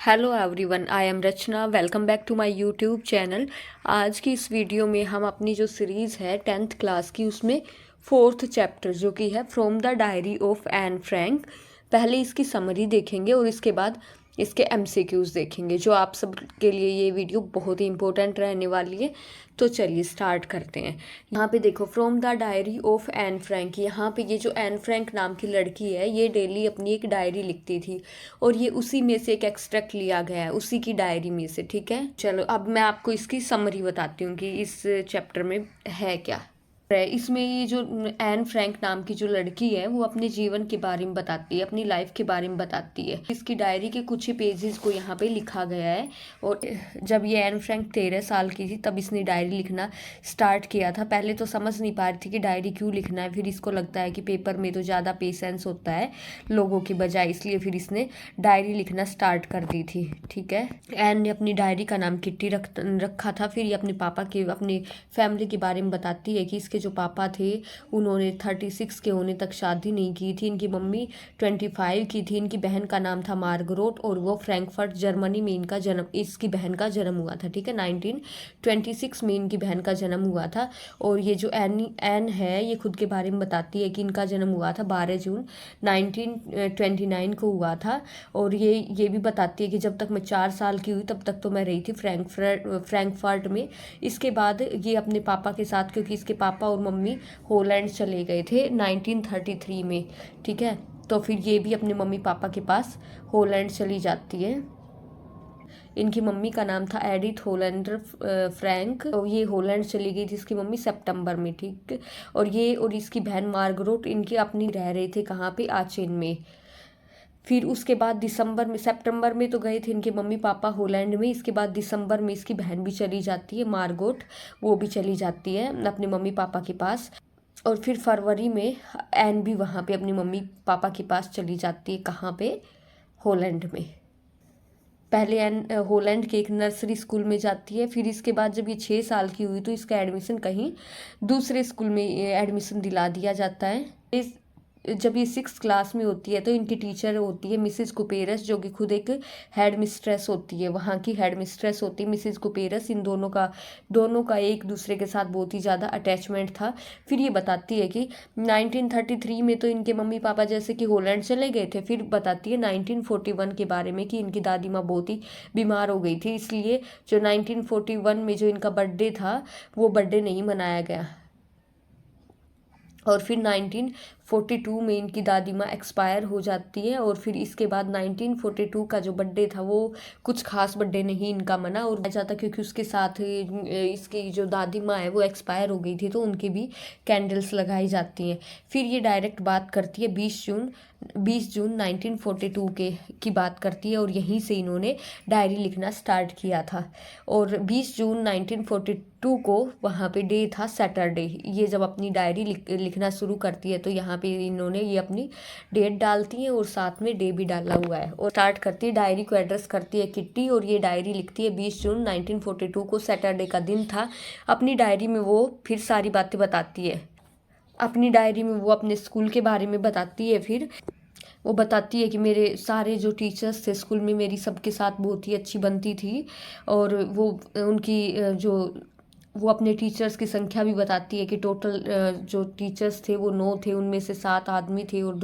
Hello everyone, I am Rachna. Welcome back to my YouTube channel. आज की इस video में हम अपनी जो सीरीज़ है 10th क्लास की, उसमें 4th चैप्टर जो कि है from the diary of Anne Frank, पहले इसकी समरी देखेंगे और इसके बाद इसके एमसीक्यूज़ देखेंगे, जो आप सब के लिए ये वीडियो बहुत ही इंपॉर्टेंट रहने वाली है। तो चलिए स्टार्ट करते हैं। यहाँ पे देखो, from the diary of Anne Frank. यहाँ पे ये जो एन फ्रैंक नाम की लड़की है, ये डेली अपनी एक डायरी लिखती थी और ये उसी में से एक एक्सट्रैक्ट लिया गया है, उसी की डायरी में से। ठीक है, चलो अब मैं आपको इसकी समरी बताती हूँ कि इस चैप्टर में है क्या। इसमें ये जो एन फ्रैंक नाम की जो लड़की है, वो अपने जीवन के बारे में बताती है, अपनी लाइफ के बारे में बताती है। इसकी डायरी के कुछ ही पेजेस को यहाँ पे लिखा गया है। और जब ये एन फ्रैंक 13 साल की थी, तब इसने डायरी लिखना स्टार्ट किया था। पहले तो समझ नहीं पा रही थी कि डायरी क्यों लिखना है, फिर इसको लगता है कि पेपर में तो ज़्यादा पेशेंस होता है लोगों की बजाय, इसलिए फिर इसने डायरी लिखना स्टार्ट कर दी थी। ठीक है, एन ने अपनी डायरी का नाम किट्टी रखा था। फिर ये अपने पापा के, अपनी फैमिली के बारे में बताती है कि इसके जो पापा थे, उन्होंने 36 के होने तक शादी नहीं की थी। इनकी मम्मी 25 की थी। इनकी बहन का नाम था मार्गरोट और वो फ्रैंकफर्ट जर्मनी में इसकी बहन का जन्म हुआ था। ठीक है, 1926 में इनकी बहन का जन्म हुआ था। और ये जो एन है, ये खुद के बारे में बताती है कि इनका जन्म हुआ था 12 जून 1929 को हुआ था। और ये भी बताती है कि जब तक मैं 4 साल की हुई, तब तक तो मैं रही थी फ्रैंकफर्ट में। इसके बाद ये अपने पापा के साथ, क्योंकि इसके पापा और मम्मी हॉलैंड चले गए थे 1933 में। ठीक है, तो फिर ये भी अपने मम्मी पापा के पास हॉलैंड चली जाती है। इनकी मम्मी का नाम था एडिथ होलैंडर फ्रैंक। और ये हॉलैंड चली गई थी इसकी मम्मी सितंबर में। ठीक, और इसकी बहन मार्गरोट इनकी अपनी रह रहे थे कहाँ पे, आचेन में। फिर उसके बाद सितंबर में तो गए थे इनके मम्मी पापा हॉलैंड में। इसके बाद दिसंबर में इसकी बहन भी चली जाती है, मार्गोट, वो भी चली जाती है अपने मम्मी पापा के पास। और फिर फरवरी में एन भी वहाँ पे अपनी मम्मी पापा के पास चली जाती है। कहाँ पे, हॉलैंड में। पहले एन हॉलैंड के एक नर्सरी स्कूल में जाती है। फिर इसके बाद जब ये 6 साल की हुई, तो इसका एडमिशन कहीं दूसरे स्कूल में एडमिशन दिला दिया जाता है। जब ये 6 क्लास में होती है, तो इनकी टीचर होती है मिसिज कुपेरस, जो कि खुद एक हेड मिस्ट्रेस होती है, वहाँ की हेड मिस्ट्रेस होती है मिसिज कुपेरस। इन दोनों का एक दूसरे के साथ बहुत ही ज़्यादा अटैचमेंट था। फिर ये बताती है कि 1933 में तो इनके मम्मी पापा जैसे कि हॉलैंड चले गए थे। फिर बताती है 1941 के बारे में कि इनकी दादी माँ बहुत ही बीमार हो गई थी, इसलिए जो 1941 में जो इनका बर्थडे था, वो बर्थडे नहीं मनाया गया। और फिर 1942 में इनकी दादी माँ एक्सपायर हो जाती है। और फिर इसके बाद 1942 का जो बर्थडे था, वो कुछ खास बर्थडे नहीं इनका मना और जाता, क्योंकि उसके साथ इसकी जो दादी माँ है वो एक्सपायर हो गई थी, तो उनकी भी कैंडल्स लगाई जाती हैं। फिर ये डायरेक्ट बात करती है 20 जून 1942 की बात करती है, और यहीं से इन्होंने डायरी लिखना स्टार्ट किया था। और 20 जून 1942 को वहाँ पे डे था सैटरडे। ये जब अपनी डायरी लिखना शुरू करती है, तो यहाँ पे इन्होंने ये अपनी डेट डालती है और साथ में डे भी डाला हुआ है। और स्टार्ट करती है, डायरी को एड्रेस करती है किट्टी, और ये डायरी लिखती है 20 जून 1942 को, सैटरडे का दिन था। अपनी डायरी में वो फिर सारी बातें बताती है। अपनी डायरी में वो अपने स्कूल के बारे में बताती है। फिर वो बताती है कि मेरे सारे जो टीचर्स थे स्कूल में, मेरी सबके साथ बहुत ही अच्छी बनती थी। और वो उनकी वो अपने टीचर्स की संख्या भी बताती है कि टोटल जो टीचर्स थे वो 9 थे, उनमें से 7 आदमी थे और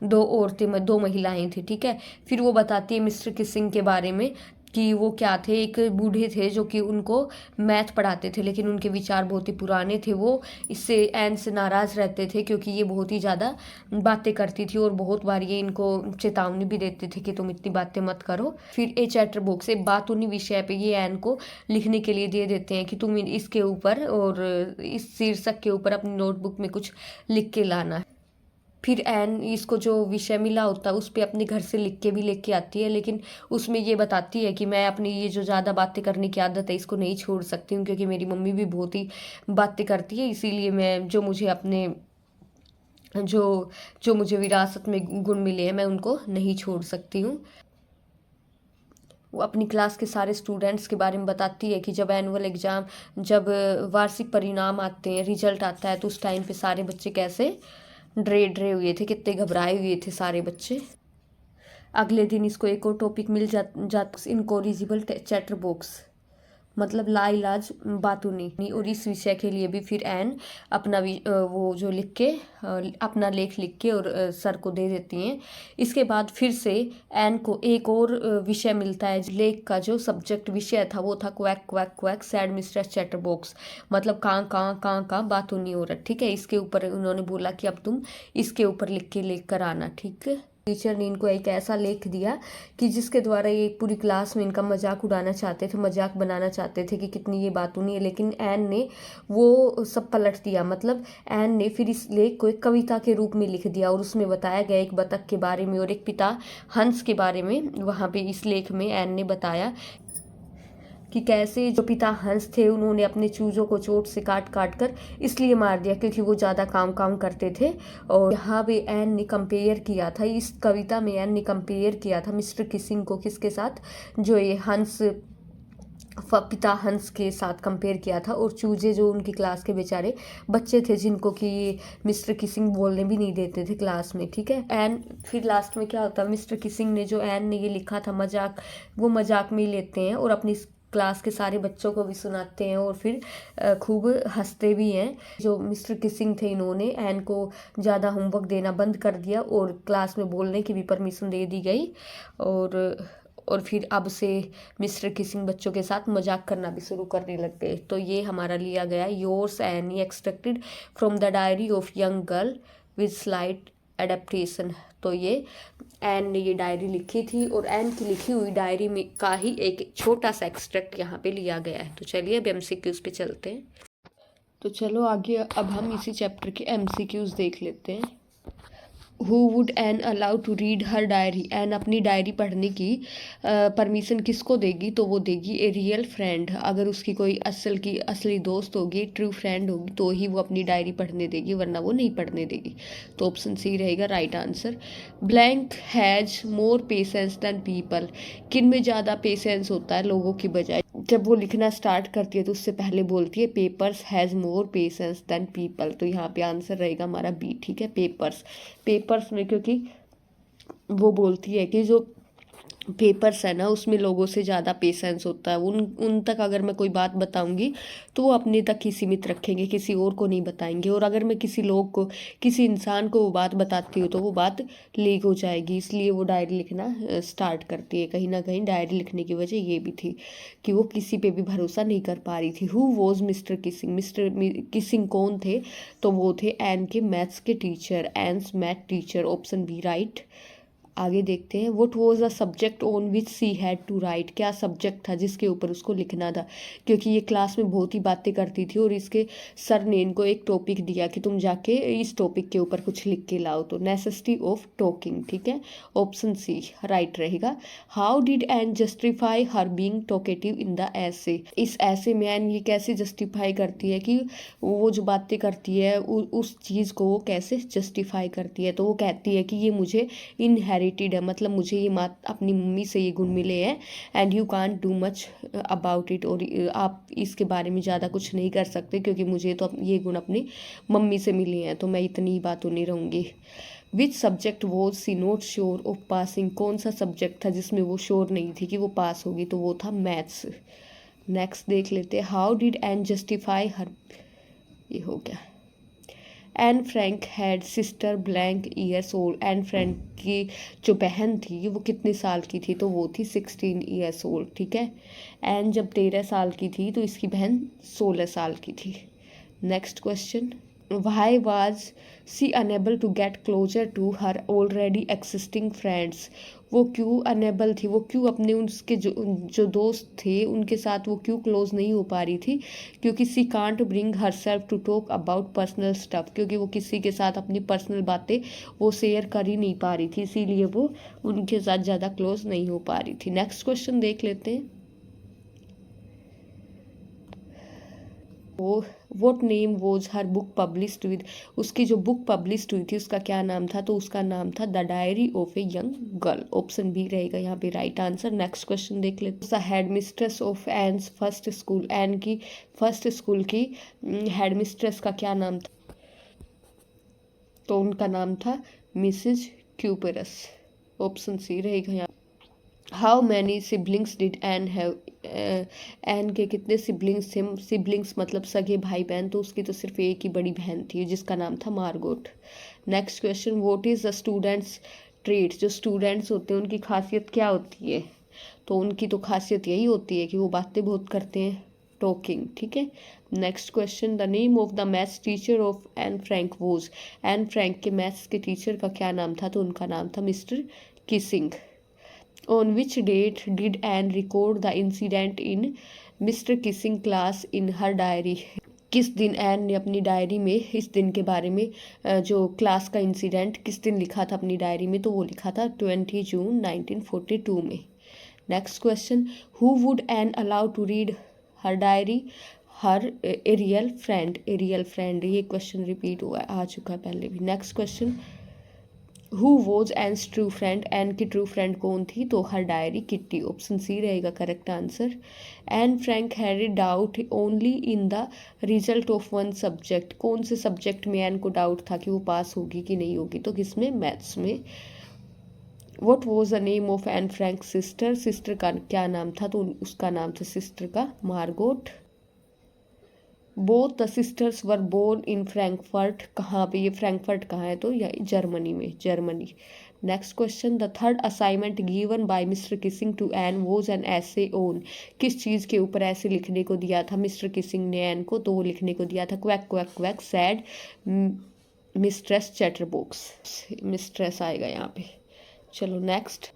दो औरतें, 2 महिलाएं थी। ठीक है, फिर वो बताती है मिस्टर किसिंग के बारे में कि वो क्या थे। एक बूढ़े थे जो कि उनको मैथ पढ़ाते थे, लेकिन उनके विचार बहुत ही पुराने थे। वो इससे एन से नाराज़ रहते थे, क्योंकि ये बहुत ही ज़्यादा बातें करती थी और बहुत बार ये इनको चेतावनी भी देते थे कि तुम इतनी बातें मत करो। फिर ए चैप्टर बुक से बात उन्हीं विषय पे ये एन को लिखने के लिए दे देते हैं कि तुम इसके ऊपर और इस शीर्षक के ऊपर अपनी नोटबुक में कुछ लिख के लाना है। फिर एन इसको जो विषय मिला होता है उस पर अपने घर से लिख के भी लेके आती है, लेकिन उसमें ये बताती है कि मैं अपनी ये जो ज़्यादा बातें करने की आदत है, इसको नहीं छोड़ सकती हूँ, क्योंकि मेरी मम्मी भी बहुत ही बातें करती है। इसीलिए मैं जो मुझे अपने जो मुझे विरासत में गुण मिले हैं, मैं उनको नहीं छोड़ सकती हूँ। वो अपनी क्लास के सारे स्टूडेंट्स के बारे में बताती है कि जब वार्षिक परिणाम आते हैं, रिजल्ट आता है, तो उस टाइम पे सारे बच्चे कैसे डरे डरे हुए थे, कितने घबराए हुए थे सारे बच्चे। अगले दिन इसको एक और टॉपिक मिल जाता इनकॉरिजिबल चैटर बॉक्स, मतलब लाइलाज बातूनी। और इस विषय के लिए भी फिर एन अपना वो जो लिख के अपना लेख लिख के और सर को दे देती हैं। इसके बाद फिर से एन को एक और विषय मिलता है। लेख का जो सब्जेक्ट विषय था वो था quack quack quack sad mister chatter box, मतलब कहाँ बातूनी औरत। ठीक है, इसके ऊपर उन्होंने बोला कि अब तुम इसके ऊपर लिख के लेकर आना। ठीक है, टीचर ने इनको एक ऐसा लेख दिया कि जिसके द्वारा ये पूरी क्लास में इनका मजाक उड़ाना चाहते थे, मजाक बनाना चाहते थे कि कितनी ये बातूनी है। लेकिन एन ने वो सब पलट दिया, मतलब एन ने फिर इस लेख को एक कविता के रूप में लिख दिया और उसमें बताया गया एक बतख के बारे में और एक पिता हंस के बारे में। वहाँ पे इस लेख में एन ने बताया कि कैसे जो पिता हंस थे उन्होंने अपने चूजों को चोट से काट काट कर इसलिए मार दिया क्योंकि वो ज़्यादा काम करते थे। और यहाँ पे एन ने कंपेयर किया था, इस कविता में एन ने कंपेयर किया था मिस्टर किसिंग को किसके साथ, जो ये हंस पिता हंस के साथ कंपेयर किया था। और चूजे जो उनकी क्लास के बेचारे बच्चे थे जिनको कि ये मिस्टर किसिंग बोलने भी नहीं देते थे क्लास में। ठीक है, एन फिर लास्ट में क्या होता है, मिस्टर किसिंग ने जो एन ने ये लिखा था मजाक, वो मजाक में ही लेते हैं और अपनी क्लास के सारे बच्चों को भी सुनाते हैं और फिर खूब हंसते भी हैं। जो मिस्टर किसिंग थे इन्होंने एन को ज़्यादा होमवर्क देना बंद कर दिया और क्लास में बोलने की भी परमिशन दे दी गई। और फिर अब से मिस्टर किसिंग बच्चों के साथ मजाक करना भी शुरू करने लग गए। तो ये हमारा लिया गया yours any extracted from the diary of young girl with slight adaptation. तो ये एन ने ये डायरी लिखी थी और एन की लिखी हुई डायरी में का ही एक छोटा सा एक्सट्रैक्ट यहाँ पे लिया गया है। तो चलिए अब एमसीक्यूज पे चलते हैं। तो चलो आगे अब हम इसी चैप्टर के एमसीक्यूज देख लेते हैं। Who would Anne allow to read her diary, Anne अपनी डायरी पढ़ने की परमिशन किसको देगी, तो वो देगी ए रियल फ्रेंड, अगर उसकी कोई असली दोस्त होगी, ट्रू फ्रेंड होगी तो ही वो अपनी डायरी पढ़ने देगी, वरना वो नहीं पढ़ने देगी। तो ऑप्शन सी रहेगा right answer. Blank has more patience than people, किन में ज़्यादा पेशेंस होता है लोगों की बजाय। जब वो लिखना स्टार्ट करती है तो उससे पहले बोलती है papers has more patience than people. तो यहाँ पे आंसर रहेगा हमारा बी। ठीक है, पेपर्स में, क्योंकि वो बोलती है कि जो पेपर्स है ना उसमें लोगों से ज़्यादा पेशेंस होता है। उन तक अगर मैं कोई बात बताऊंगी तो वो अपने तक ही सीमित रखेंगे, किसी और को नहीं बताएंगे। और अगर मैं किसी इंसान को वो बात बताती हूँ तो वो बात लीक हो जाएगी, इसलिए वो डायरी लिखना स्टार्ट करती है। कहीं ना कहीं डायरी लिखने की वजह ये भी थी कि वो किसी पे भी भरोसा नहीं कर पा रही थी। Who was Mr Keesing, Mr Keesing कौन थे, तो वो थे एन के मैथ्स के teacher, Anne's math teacher. Option B right. आगे देखते हैं। What was the subject on which she had to write, क्या सब्जेक्ट था जिसके ऊपर उसको लिखना था, क्योंकि ये क्लास में बहुत ही बातें करती थी और इसके सर ने इनको एक टॉपिक दिया कि तुम जाके इस टॉपिक के ऊपर कुछ लिख के लाओ। तो नेसेसिटी ऑफ टॉकिंग। ठीक है, ऑप्शन सी राइट रहेगा। How did an justify her being talkative in the ऐसे, इस ऐसे में एन ये कैसे जस्टिफाई करती है कि वो जो बातें करती है उस चीज़ को वो कैसे जस्टिफाई करती है। तो वो कहती है कि ये मुझे इनहेरिटेड है, मतलब मुझे ये अपनी मम्मी से ये गुण मिले हैं, and you can't do much about it, और आप इसके बारे में ज़्यादा कुछ नहीं कर सकते क्योंकि मुझे तो ये गुण अपनी मम्मी से मिले हैं, तो मैं इतनी बातों नहीं रहूँगी। Which subject was she not sure of passing, कौन सा सब्जेक्ट था जिसमें वो श्योर नहीं थी कि वो पास होगी, तो वो था मैथ्स। नेक्स्ट देख लेते हैं। हाउ डिड एन जस्टिफाई हर, ये हो गया। N Frank had sister blank years old, Anne Frank की जो बहन थी वो कितने साल की थी, तो वो थी 16 ईयर्स ओल्ड। ठीक है, एन जब 13 साल की थी तो इसकी बहन 16 साल की थी। Next question. Why was she unable to get closer to her already existing friends, वो क्यों अनेबल थी, वो क्यों अपने उसके जो दोस्त थे उनके साथ वो क्यों क्लोज नहीं हो पा रही थी, क्योंकि she can't bring herself to talk about personal stuff, क्योंकि वो किसी के साथ अपनी पर्सनल बातें वो शेयर कर ही नहीं पा रही थी, इसीलिए वो उनके साथ ज़्यादा क्लोज नहीं हो पा रही थी। नेक्स्ट क्वेश्चन देख लेते हैं। Vote name was her book published with, उसकी जो बुक पब्लिश्ड हुई थी उसका क्या नाम था, तो उसका नाम था the diary of a young girl. Option B रहेगा यहाँ पे राइट आंसर। नेक्स्ट क्वेश्चन देख लेते हैं। Headmistress of Anne's first school, Anne की फर्स्ट स्कूल की हेड मिस्ट्रेस का क्या नाम था, तो उनका नाम था मिसेज क्यूपरस। ऑप्शन सी रहेगा यहाँ। How many siblings did Anne have, Anne के कितने सिबलिंग्स थे, सिबलिंग्स मतलब सगे भाई बहन, तो उसकी तो सिर्फ एक ही बड़ी बहन थी जिसका नाम था Margot. Next question, what is the students traits, जो स्टूडेंट्स होते हैं उनकी खासियत क्या होती है, तो उनकी तो खासियत यही होती है कि वो बातें बहुत करते हैं, टॉकिंग, ठीक है। Next question, the name of the maths teacher of Anne Frank was, Anne Frank के मैथ्स के टीचर का क्या नाम था, तो उनका नाम था Mr Keesing. On which date did Anne record the incident in Mr Keesing class in her diary, किस दिन एन ने अपनी डायरी में इस दिन के बारे में जो क्लास का इंसिडेंट किस दिन लिखा था अपनी डायरी में, तो वो लिखा था 20 जून 1942 में। Next question, who would Anne allow to read her diary, her a real friend, a real friend, ये क्वेश्चन रिपीट हुआ आ चुका है पहले भी। Next question, who was Anne's true friend, Anne की ट्रू फ्रेंड कौन थी, तो her diary Kitty, option C रहेगा correct answer. Anne Frank had doubt only in the result of one subject, कौन से सब्जेक्ट में एन को डाउट था कि वो पास होगी कि नहीं होगी, तो किसमें, मैथ्स में। What was the name of Anne Frank sister, sister का क्या नाम था, तो उसका नाम था सिस्टर का Margot. Both the sisters were born in Frankfurt, कहाँ पे, ये फ्रैंकफर्ट कहाँ है, तो यह जर्मनी में, Germany. Next question, the third assignment given by Mr Keesing to Anne was an essay on, किस चीज़ के ऊपर ऐसे लिखने को दिया था मिस्टर किसिंग ने एन को, तो वो लिखने को दिया था quack quack quack said mistress chatterbox, mistress आएगा यहाँ पे। चलो next,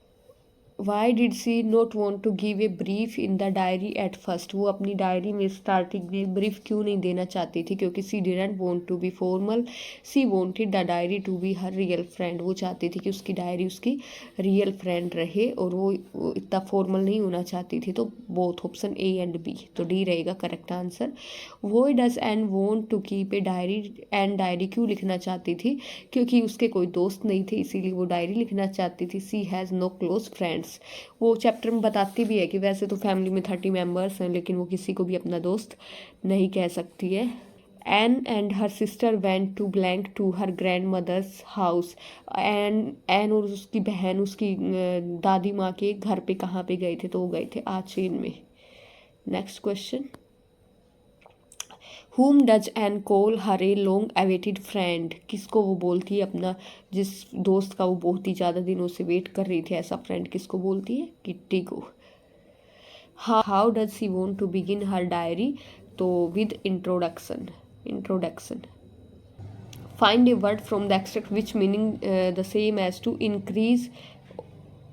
why did she not want to give a brief in the diary at first, वो अपनी डायरी में स्टार्टिंग में ब्रीफ क्यों नहीं देना चाहती थी, क्योंकि she didn't want to be formal, she wanted the diary to be her real friend, वो चाहती थी कि उसकी डायरी उसकी रियल फ्रेंड रहे और वो इतना फॉर्मल नहीं होना चाहती थी, तो both option A and B, तो डी रहेगा करेक्ट आंसर। वो does Anne want to keep a diary, and diary क्यों लिखना चाहती थी, क्योंकि उसके कोई दोस्त नहीं थे इसीलिए वो डायरी लिखना चाहती थी। सी हैज़ नो क्लोज फ्रेंड्स, वो चैप्टर में बताती भी है कि वैसे तो फैमिली में 30 मेंबर्स हैं लेकिन वो किसी को भी अपना दोस्त नहीं कह सकती है। Anne and her sister went to blank to her grandmother's house, Anne और उसकी बहन उसकी दादी माँ के घर पे कहाँ पे गए थे, तो वो गए थे आचेन में। Next question, whom does N call her a long awaited friend, किसको वो बोलती है अपना, जिस दोस्त का वो बहुत ही ज़्यादा दिनों से वेट कर रही थी, ऐसा फ्रेंड किसको बोलती है, किट्टी को। How does she want to begin her diary, तो with introduction, introduction. Find a word from the extract which meaning the same as to increase,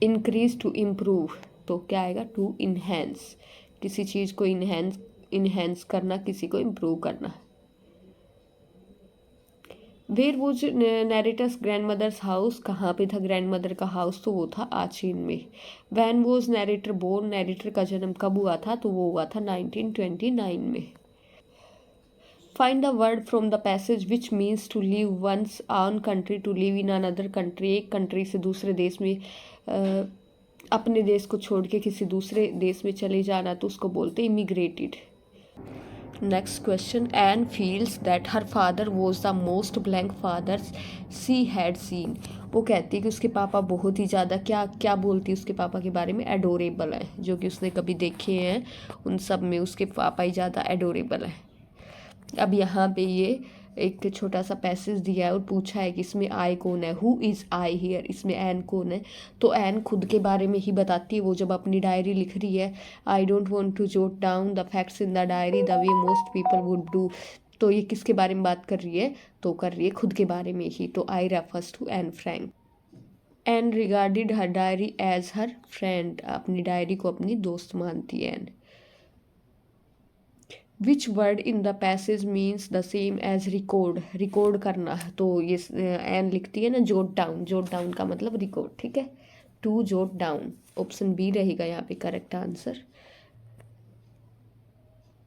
increase to improve, तो क्या आएगा, टू इन्हेंस, किसी चीज़ को इन्हेंस करना, किसी को इम्प्रूव करना। Where was narrator's grandmother's house, कहाँ पे था ग्रैंड मदर का हाउस, तो वो था आचीन में। When was narrator born, narrator का जन्म कब हुआ था, तो वो हुआ था 1929 में। Find the word from the passage which means to leave one's own country to live in another country, एक कंट्री से दूसरे देश में अपने देश को छोड़ के किसी दूसरे देश में चले जाना, तो उसको बोलते immigrated. Next question, Anne feels that her father was the most blank father she had seen, वो कहती है कि उसके पापा बहुत ही ज़्यादा, क्या क्या बोलती है उसके पापा के बारे में, एडोरेबल है, जो कि उसने कभी देखे हैं उन सब में उसके पापा ही ज़्यादा एडोरेबल है। अब यहाँ पे ये एक छोटा सा पैसेज दिया है और पूछा है कि इसमें आई कौन है, हु इज़ आई हियर, इसमें एन कौन है, तो एन खुद के बारे में ही बताती है, वो जब अपनी डायरी लिख रही है, I don't want to jot down the facts in the diary the way most people would do, तो ये किसके बारे में बात कर रही है, तो कर रही है खुद के बारे में ही, तो I refers to Anne Frank. Anne regarded her diary as her friend, अपनी डायरी को अपनी दोस्त मानती है Anne. Which word in the passage means the same as record, record करना, तो ये एन लिखती है ना जोट डाउन, जोट डाउन का मतलब रिकॉर्ड, ठीक है, to jot down, option B रहेगा यहाँ पे correct answer.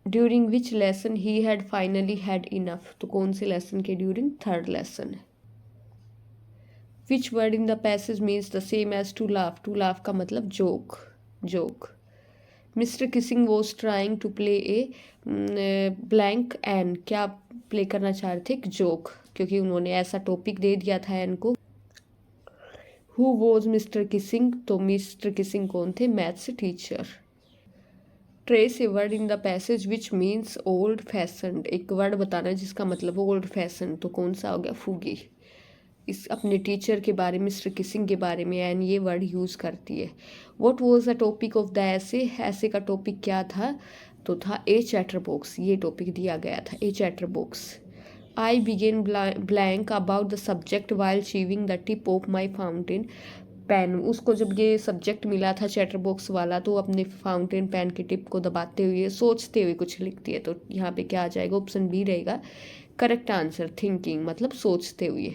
During which lesson he had finally had enough, तो कौन से लेसन के during, third lesson. Which word in the passage means the same as to laugh, to laugh का मतलब joke, joke. Mr Keesing was trying to play a blank Anne, क्या play करना चाह रहे थे, एक जोक, क्योंकि उन्होंने ऐसा टॉपिक दे दिया था एन को। हु वॉज मिस्टर किसिंग, तो मिस्टर किसिंग कौन थे, maths teacher. Trace a word in the passage which means old fashioned, एक वर्ड बताना है जिसका मतलब ओल्ड फैशन, तो कौन सा हो गया, फूगी। इस अपने टीचर के बारे में, मिस्टर किसिंग के बारे में एन ये वर्ड यूज़ करती है। What was the topic of the essay, essay का टॉपिक क्या था, तो था ए चैटर बॉक्स, ये टॉपिक दिया गया था, a chatterbox. I began blank about the subject while chewing the tip of my fountain pen, उसको जब ये सब्जेक्ट मिला था चैटर बॉक्स वाला, तो अपने फाउंटेन पेन की टिप को दबाते हुए सोचते हुए कुछ लिखती है, तो यहाँ पे क्या आ जाएगा, ऑप्शन बी रहेगा करेक्ट आंसर, थिंकिंग मतलब सोचते हुए।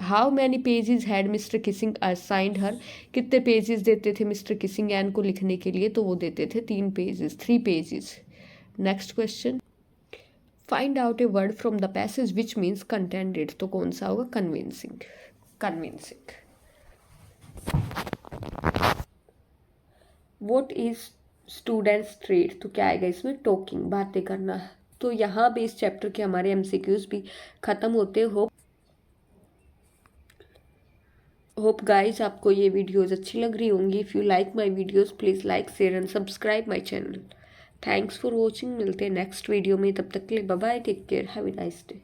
How many pages had Mr Keesing assigned her, कितने पेजेस देते थे मिस्टर किसिंग एन को लिखने के लिए, तो वो देते थे 3 pages, 3 pages. Next question, find out A word from the passage which means contented, तो कौन सा होगा, convincing, convincing. What is students trade, तो क्या आएगा इसमें, टॉकिंग, बातें करना। तो यहाँ पे इस चैप्टर के हमारे एमसीक्यूज भी खत्म होते। होप गाइज आपको ये वीडियोज़ अच्छी लग रही होंगी। If you like my videos please like share and subscribe my channel. Thanks for watching, मिलते हैं नेक्स्ट वीडियो में, तब तक के लिए bye bye, take care, have a nice day.